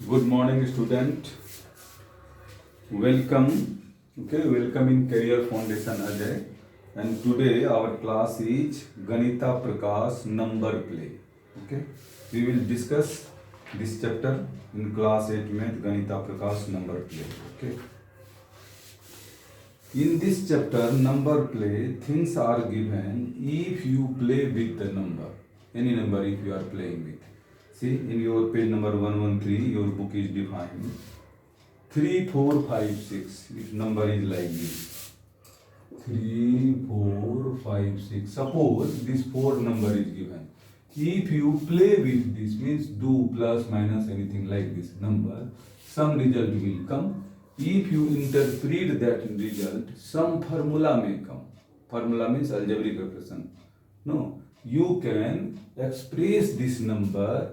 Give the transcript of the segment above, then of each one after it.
Good morning, student. Welcome. Okay, welcome in Career Foundation Ajay. And today our class is Ganita Prakash Number Play. Okay, we will discuss this chapter in class 8 Math Ganita Prakash Number Play. Okay. In this chapter, number play, things are given if you play with the number. Any number if you are playing with. See, in your page number 113, your book is defined. 3, 4, 5, 6. If number is like this. 3, 4, 5, 6. Suppose this 4 number is given. If you play with this, means do plus, minus, anything like this number, some result will come. If you interpret that result, some formula may come. Formula means algebraic expression. No, you can express this number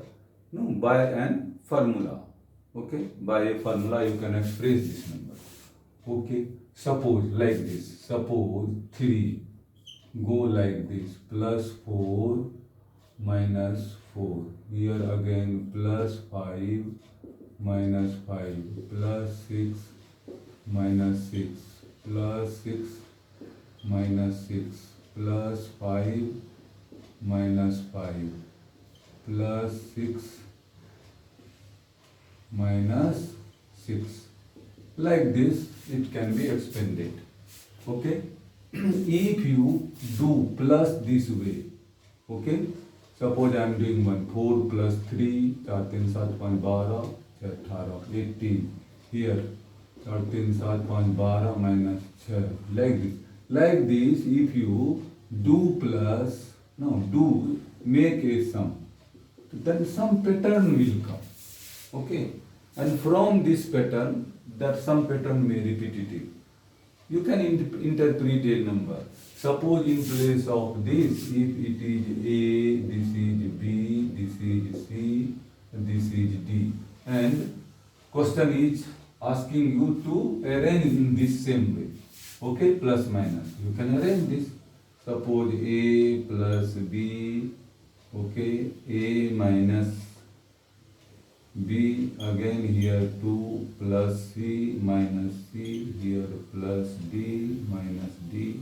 by an formula. Okay, by a formula you can express this number. Okay, suppose like this. Suppose 3 go like this, plus 4 minus 4. Here again plus 5 minus 5 plus 6 minus 6 plus 6 minus 6 plus 5 minus 5 plus 6 minus 6. Like this it can be expanded. Okay, if you do plus this way, okay, suppose I am doing 1, 4 plus 3, 4 3 7 5 12 18 18. Here 4 3 7 5 12 minus 6. Like this if you do plus, no, do make a sum, then some pattern will come. Okay, and from this pattern, that some pattern may repetitive. You can interpret a number. Suppose in place of this, if it is A, this is B, this is C, this is D, and question is asking you to arrange in this same way. Okay, plus minus. You can arrange this. Suppose A plus B, okay, A minus B, again here 2 plus C minus C, here plus D minus D,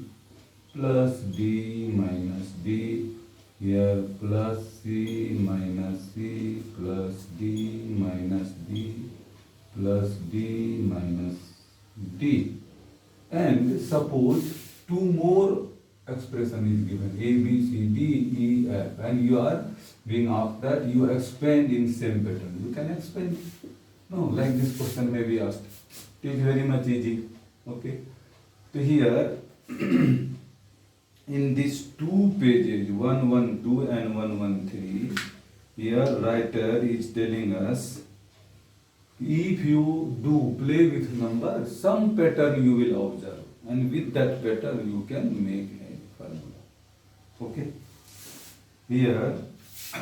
plus D minus D, here plus C minus C, plus D minus D, plus D minus D. And suppose two more expression is given, A, B, C, D, E, F, and you are being asked that you expand in same pattern. You can expand. No, like this question may be asked. It is very much easy. Okay. So here, in these two pages, 112 and 113, here writer is telling us, if you do play with number, some pattern you will observe, and with that pattern you can make a formula. Okay. Here,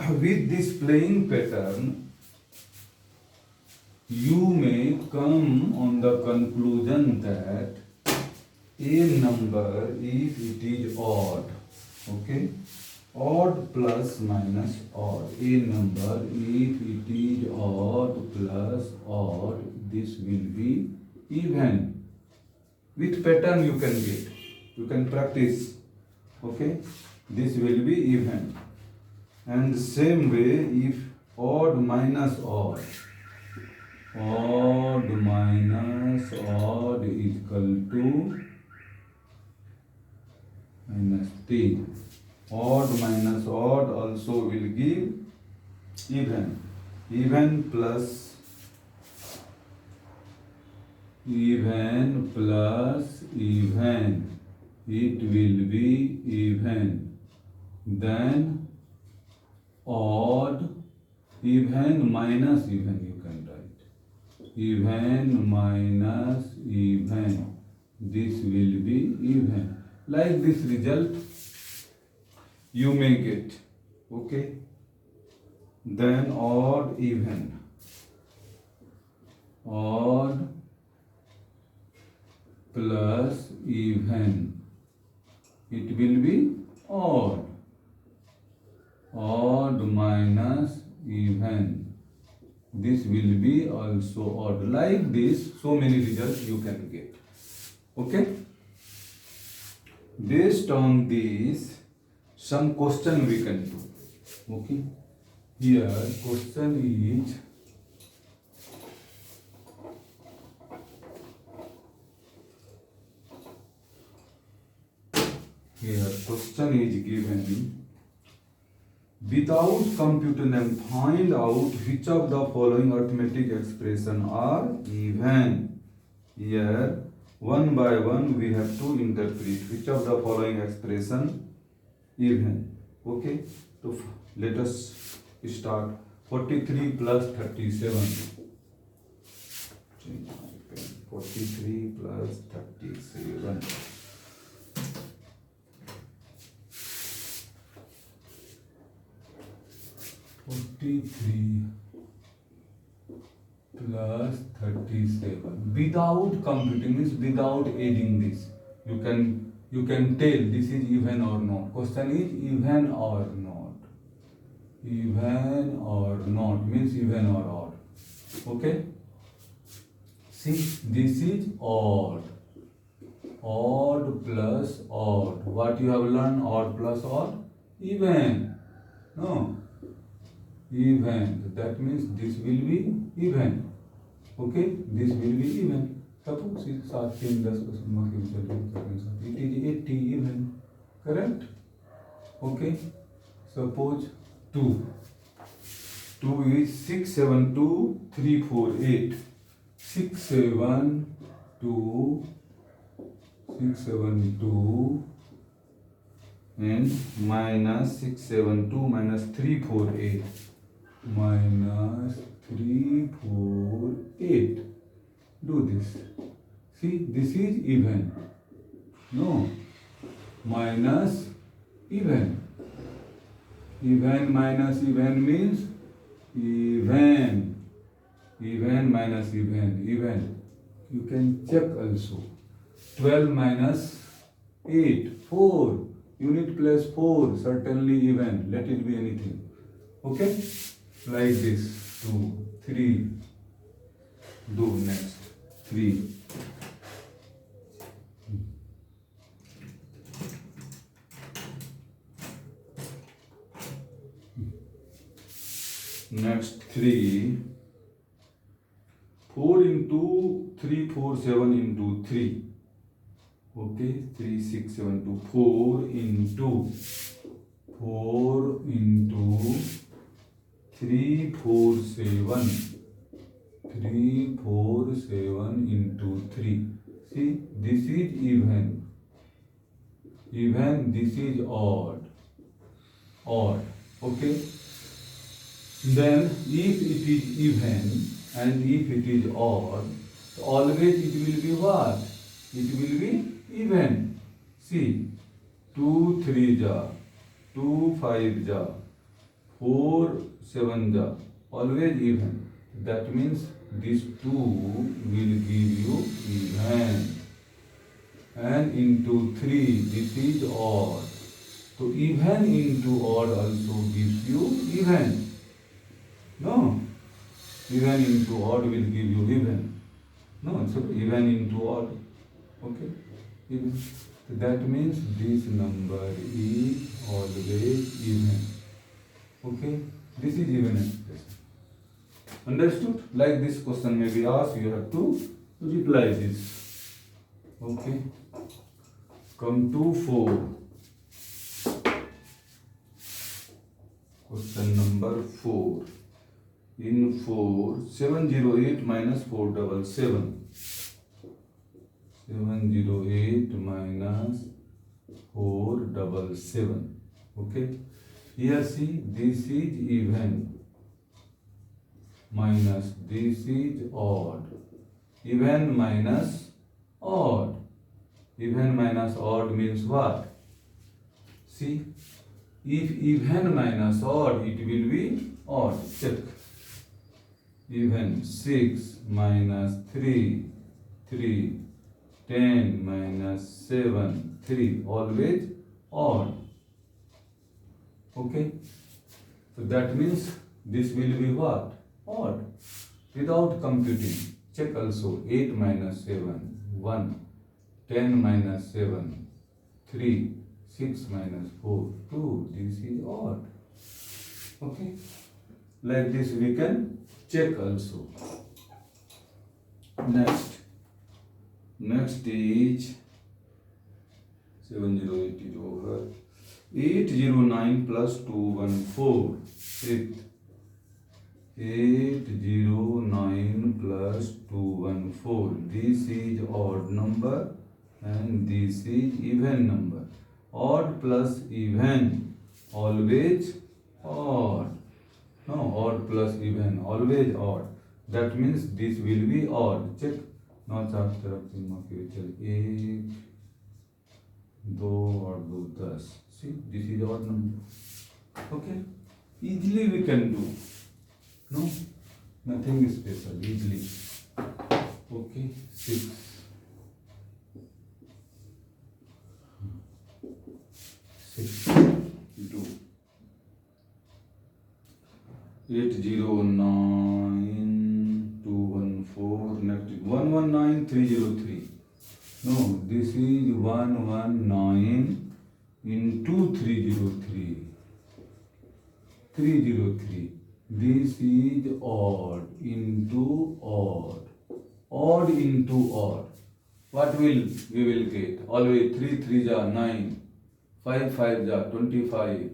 with this playing pattern, you may come on the conclusion that a number, if it is odd, okay, odd plus minus odd, a number, if it is odd plus odd, this will be even. With pattern you can get, you can practice, okay, this will be even. And the same way, if odd minus odd, odd minus odd is equal to minus 3. Odd minus odd also will give even. Even plus even plus even, it will be even. Then odd, even minus even you can write. Even minus even, this will be even. Like this result you may get. Okay. Then odd, even. Odd plus even, it will be odd. Odd minus even, this will be also odd. Like this, so many results you can get. Okay? Based on this, some question we can do. Okay? Here, question is, given. Without computing and find out which of the following arithmetic expression are even. Here, one by one we have to interpret which of the following expression even. Okay, so let us start. 43 plus 37. Change my pen. 43 plus 37. 43 plus 37 without computing means without adding this. You can tell this is even or not. Question is even or not. Even or not means even or odd. Okay. See, this is odd. Odd plus odd. What you have learned? Odd plus odd? Even. No. Even. That means this will be even. Okay, this will be even. Suppose it is 80 even. Correct? Okay. Suppose 2. 2 is 6, 7, 2, 3, 4, 8. 6, 7, 2, 6, 7, 2 and minus 6, 7, 2 minus 3, 4, 8. Minus 3, 4, 8. Do this. See, this is even. No. Minus even. Even minus even means even. Even minus even. Even. You can check also. 12 minus 8. 4. Unit plus 4. Certainly even. Let it be anything. Okay? Like this. 2, 3. Do next. 3. Next 3. 4 into 3, 4, 7 into 3. Okay, 3, 6, 7, 2. 4 into 3, 4, 7. 3, 4, 7 into 3. See, this is even. Even, this is odd. Odd. Okay. Then, if it is even and if it is odd, always it will be what? It will be even. See, 2, 3 ja, 2, 5 ja, 4, 7 ja, always even. That means this 2 will give you even. And into 3, this is odd. So even into odd also gives you even. No. Even into odd will give you even. No, so even into odd. Okay. Even. So that means this number is always even. Okay. This is even expression. Understood? Like this question may be asked, you have to reply this. Okay. Come to 4. Question number 4. In 4, 708 minus 477. 708 minus 477. Okay. Here see, this is even. Minus this is odd. Even minus odd. Even minus odd means what? See, if even minus odd, it will be odd. Check. Even 6 minus 3, 3, 10 minus 7, 3, always odd. Okay? So that means this will be what? odd. Without computing, check also. 8 minus 7, 1. 10 minus 7, 3. 6 minus 4, 2. This is odd. Okay. Like this we can check also. Next is 708 is over. 809 plus 214. 809 plus 214. This is odd number and this is even number. Odd plus even, always odd. No, odd plus even, always odd. That means this will be odd. Check. Now चार तरफ से mark चल 1 2 और 2 10. See, this is odd number. Okay, easily we can do. No, nothing special. Easily. Okay, 6. 2. 809 214. Next 119 303. No, this is 119 into 303. 303. This is odd into odd. Odd into odd. What will we will get? Always 3 3 ja 9. 5 5 ja 25.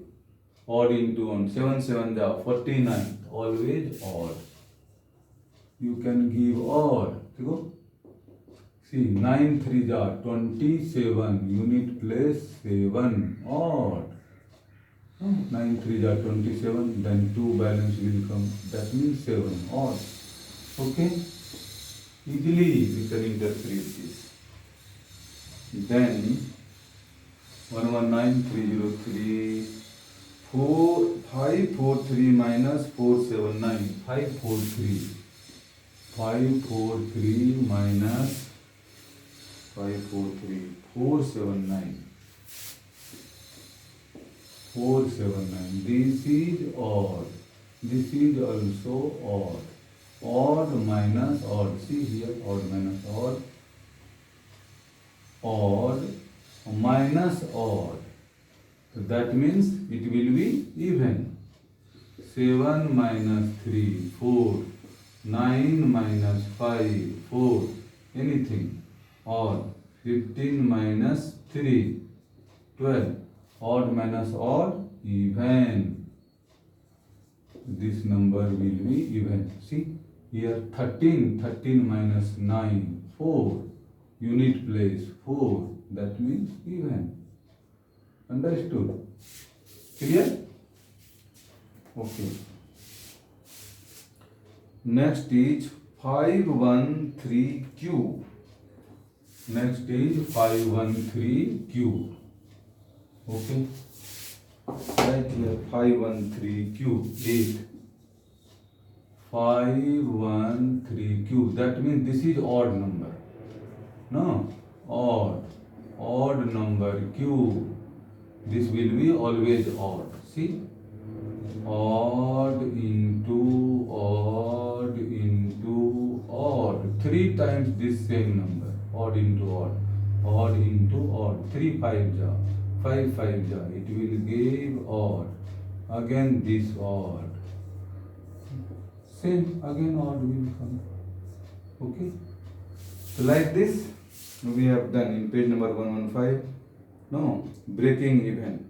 Odd into on 7 7 ja 49. Always odd. You can give odd. Go. See, 9 3 ja 27. Unit place 7. Odd. 9 3 ja 27. Then 2 balance will come. That means 7. Odd. Okay. Easily we can interpret this. Then 119303 543 minus 479. 543 minus 543 479. 479. This is odd. This is also odd. Odd minus odd. See here, odd minus odd. Odd minus odd. So that means it will be even. 7 minus 3, 4. 9 minus 5, 4. Anything. Odd. 15 minus 3, 12. Odd minus odd, even. This number will be even. See here 13. 13 minus 9, 4. Unit place 4. That means even. Understood? Clear? Okay. Next is 513 cube. Next is 513 cube. Okay. Right here 513 cube 8. 513 cube. That means this is odd number. No, odd. Odd number cube. This will be always odd. See? Odd into odd into odd. 3 times this same number. Odd into odd. Odd into odd. 3 5 ja. 5 5 ja. It will give odd. Again this odd. Same. Again odd will come. Okay? So like this we have done in page number 115. No, breaking even.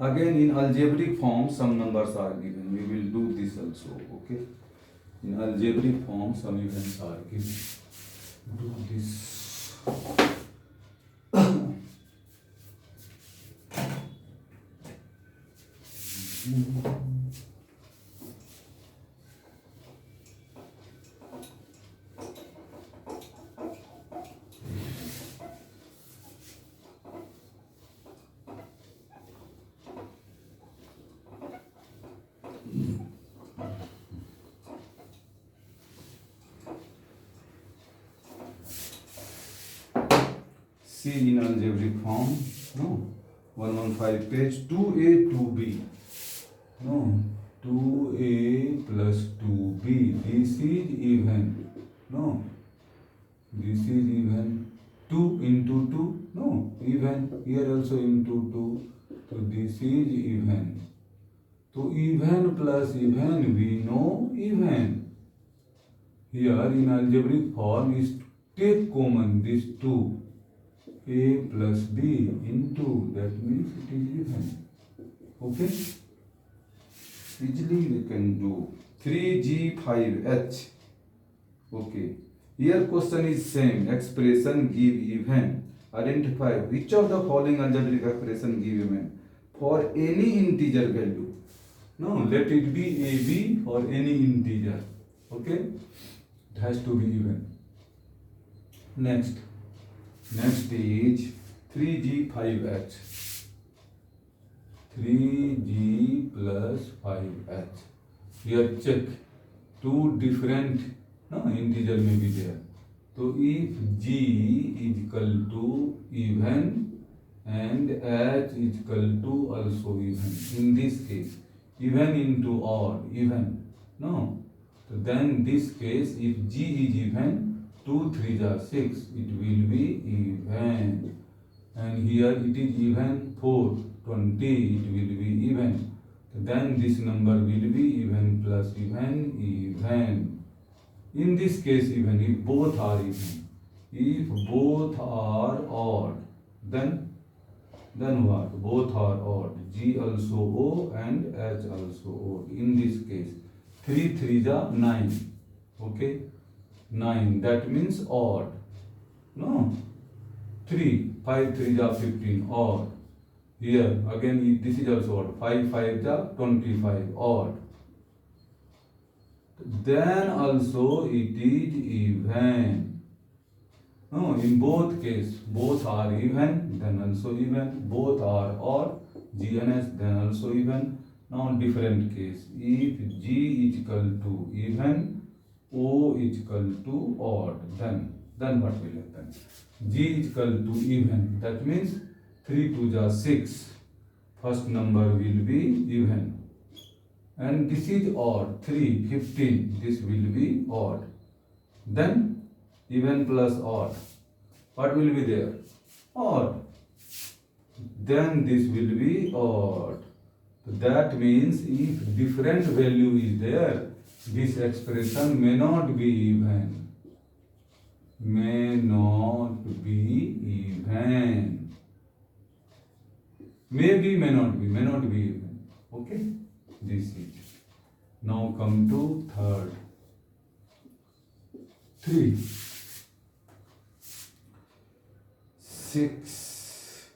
Again in algebraic form some numbers are given. We will do this also. Okay? In algebraic form some events are given. Do this. See in algebraic form, no, 115 page 2a 2b, no, 2a this is even. No, this is even. 2 into 2, no, even. Here also into 2, so this is even. So even plus even, we know even. Here in algebraic form is take common this 2, a plus b into, that means it is even. Okay, easily we can do. 3g5h. Okay, here question is same. Expression give even. Identify which of the following algebraic expression give even for any integer value. No, let it be a b or any integer. Okay, it has to be even. Next is 3g5h. 3g plus 5h. Here check two different integer may be there. So if g is equal to even and h is equal to also even, in this case even into odd, even, no, so then this case if g is even, 2 3s are 6, it will be even. And here it is even 4 20, it will be even. Then this number will be even plus even. In this case even, if both are even. If both are odd, then what? Both are odd. G also O and H also O. In this case 3 3s are 9. Okay, 9, that means odd. No, 3 5 3s are 15, odd. Here again this is also odd. 5 5s are 25, odd. Then also it is even. No, in both cases both are even, then also even. Both are odd, G and S, then also even. Now different case. If G is equal to even, O is equal to odd, then what will happen? G is equal to even, that means 3 2s are 6. First number will be even. And this is odd, 3 15, this will be odd. Then even plus odd, what will be there? Odd. Then this will be odd. So that means if different value is there, this expression may not be even. May not be even. Maybe, may not be even. Okay, this is. Now come to third. 3 6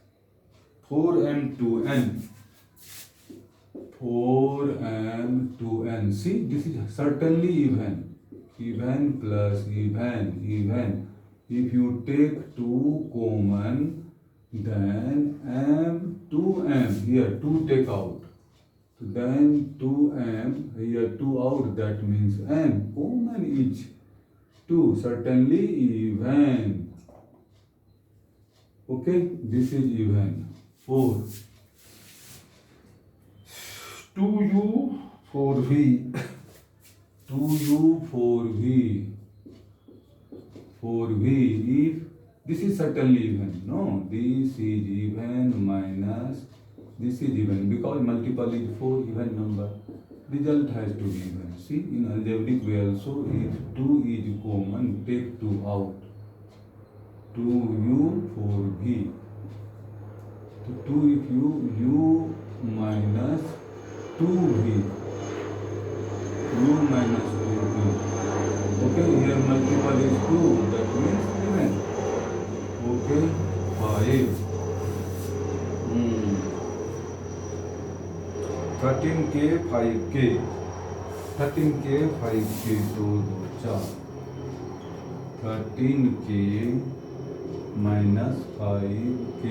4m to n. 4m to n. See, this is certainly even. Even plus even. If you take 2 common, then m to m. Here 2 take out. Then 2m, here 2 out, that means n. Common is 2, certainly even. Okay, this is even. 4 2u 4v. 2u 4v. 4v. If this is certainly even, no, this is even minus this is even, because multiple is 4 even number, result has to be even. See, in algebraic way also, if 2 is common, take 2 out. 2u 4v. So 2 if u minus 2v. U minus 2v. Okay, here multiple is 2, that means even. Okay, 5. 13k 5k. 13k 5k 2 2 4. 13k minus 5k.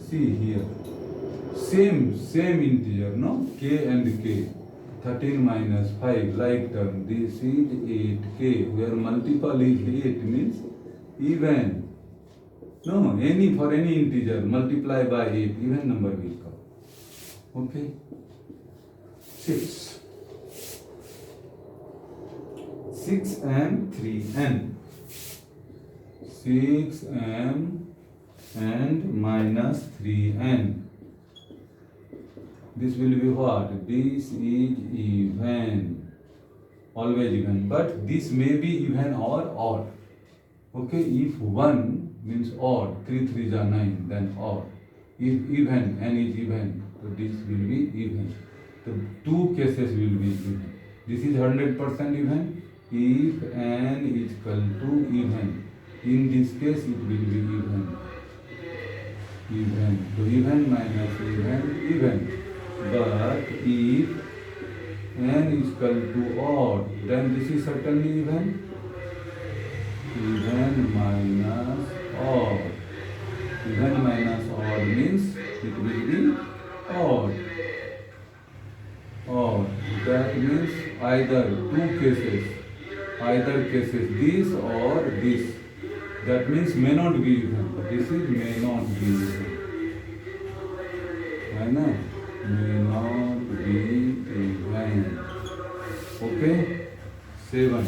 See here, same integer, no, k and k. 13 minus 5, like term. This is 8k, where multiple is 8 means even. No, for any integer multiply by 8, even number will come. Okay. 6 6m 3n. 6m and minus 3n. This will be what? This is even. Always even. But this may be even or odd. Okay, if 1 means odd, 3 3s are 9, then odd. If even, n is even, so this will be even. The two cases will be even. This is 100% even. If n is equal to even, in this case it will be even. Even. So even minus even, even. But if n is equal to odd, then this is certainly even. Even minus odd. Even minus odd means it will be odd. Odd. That means either two cases. Either cases, this or this. That means may not be even. This is may not be even. है ना? May not be even. Okay? 7.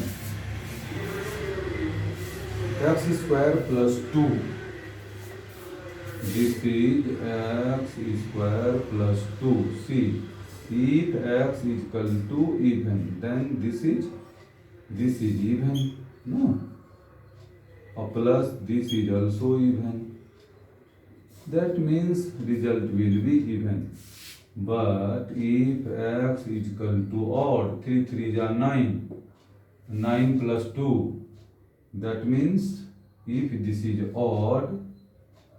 X square plus 2. This is x square plus 2. See, if x is equal to even, then this is even. No. A plus this is also even. That means result will be even. But if x is equal to odd, 3 3s are 9. 9 plus 2. That means if this is odd,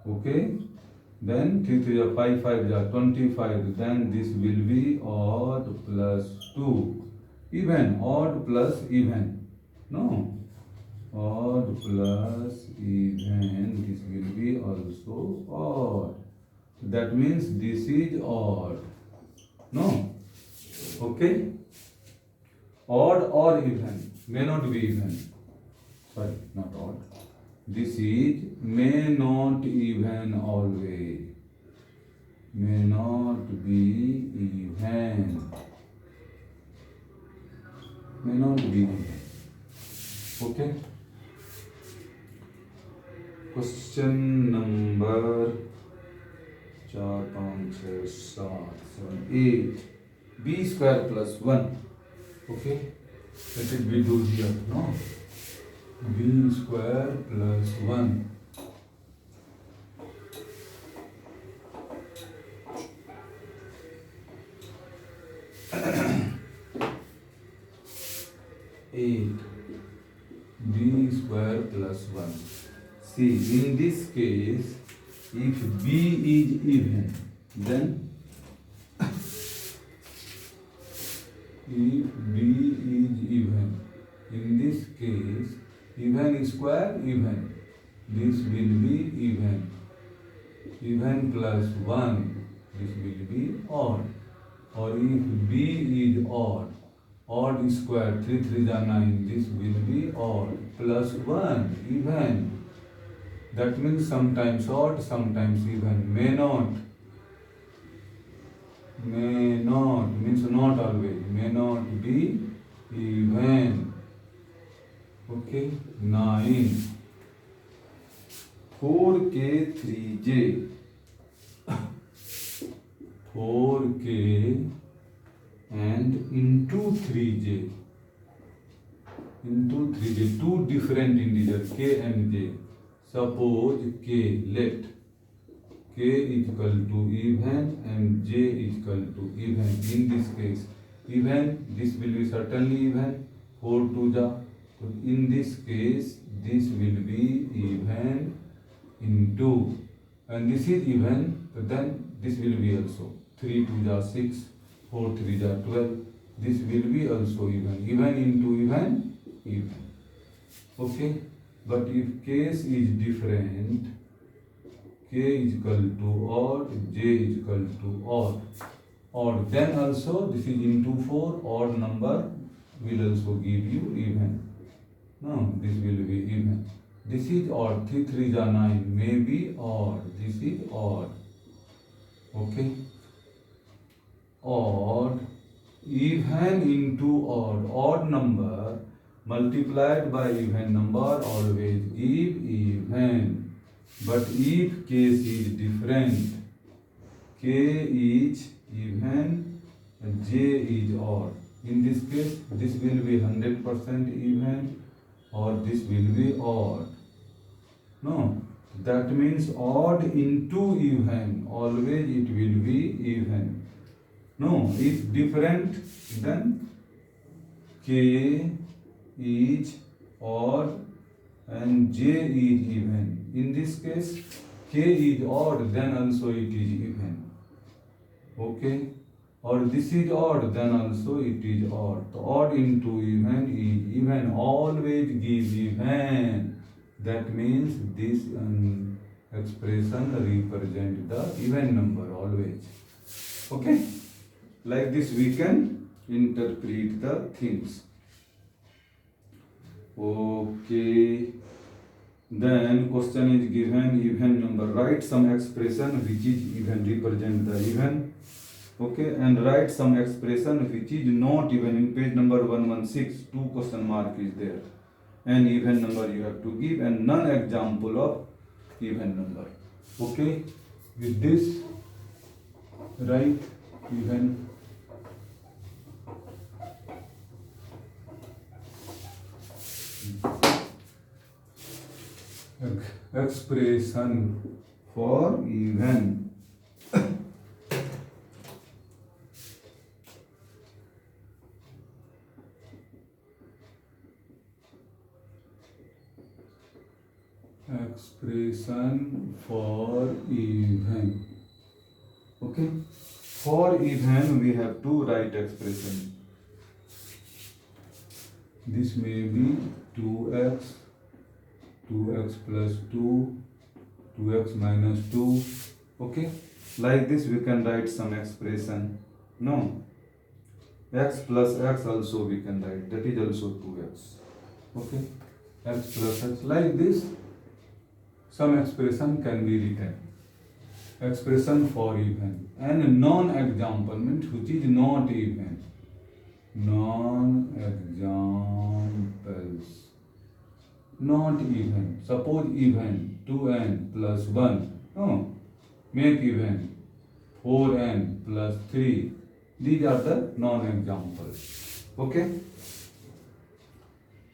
okay, then 3 3 are 5 5 are 25. Then this will be odd plus 2. Even, odd plus even. No. Odd plus even, this will be also odd. That means this is odd. No. Okay. Odd or even, may not be even. Sorry, not odd. This is may not even always. May not be even. May not be even. Okay. Question number 4, 5, 6, 7, 8. B square plus 1. Okay. Let it be do here. No. B square plus 1. Eight. B square plus 1. See, in this case, if B is even, then if B is even, in this case, even square even, this will be even. Even plus 1, this will be odd. Or if B is odd, odd square, 3 3s are 9, this will be odd. Plus 1, even. That means sometimes odd, sometimes even. May not means not always. May not be even. Okay. 9. 4k 3j. 4k and into 3j. Into 3j. Two different integers, k and j. Suppose k, let k is equal to even and j is equal to even. In this case, even, this will be certainly even. 4 to the. In this case, this will be even into. And this is even, but then this will be also. 3 to the 6, 4 3 the 12. This will be also even. Even into even, even. Okay. But if case is different, k is equal to odd, j is equal to odd, then also this is into 4, odd number will also give you even. No, this will be even. This is odd, 3 3s are 9, may be odd, this is odd. Okay. Odd, even into odd number multiplied by even number always give even. But if case is different, k is even and j is odd. In this case, this will be 100% even or this will be odd. No, that means odd into even, always it will be even. No, if different, then k is odd and j is even. In this case, k is odd, then also it is even. Okay, or this is odd, then also it is odd. So odd into even is even, always give even. That means this expression represent the even number always. Okay, like this we can interpret the things. Okay, then question is given even number. Write some expression which is even, represent the even. Okay, and write some expression which is not even. In page number 116, 2 question mark is there. An even number you have to give and none example of even number. Okay, with this write even expression for even. Expression for even. Okay, for even we have to write expression. This may be 2x, 2x plus 2, 2x minus 2. Okay, like this we can write some expression. No, x plus x also we can write, that is also 2x. Okay, x plus x, like this some expression can be written. Expression for even. And non-examplement which is not even. Non-examples. Not even. Suppose even 2n plus 1. No. Make even 4n plus 3. These are the non-examples. Okay.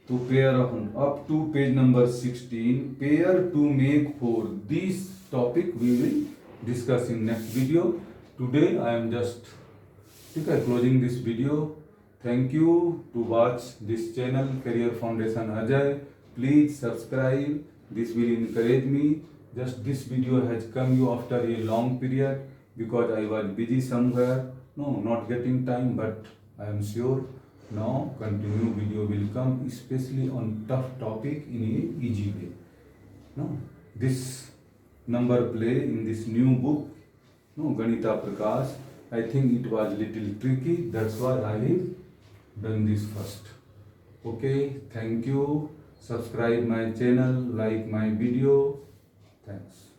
To pair up to page number 16, pair to make 4. This topic we will discuss in next video. Today I am just closing this video. Thank you to watch this channel Career Foundation Ajay. Please subscribe. This will encourage me. Just this video has come you after a long period because I was busy somewhere. No, not getting time, but I am sure now continue video will come, especially on tough topic in a easy way. No, this number play in this new book, no, Ganita Prakash, I think it was little tricky. That's why I have done this first. Okay, thank you. Subscribe my channel, like my video. Thanks.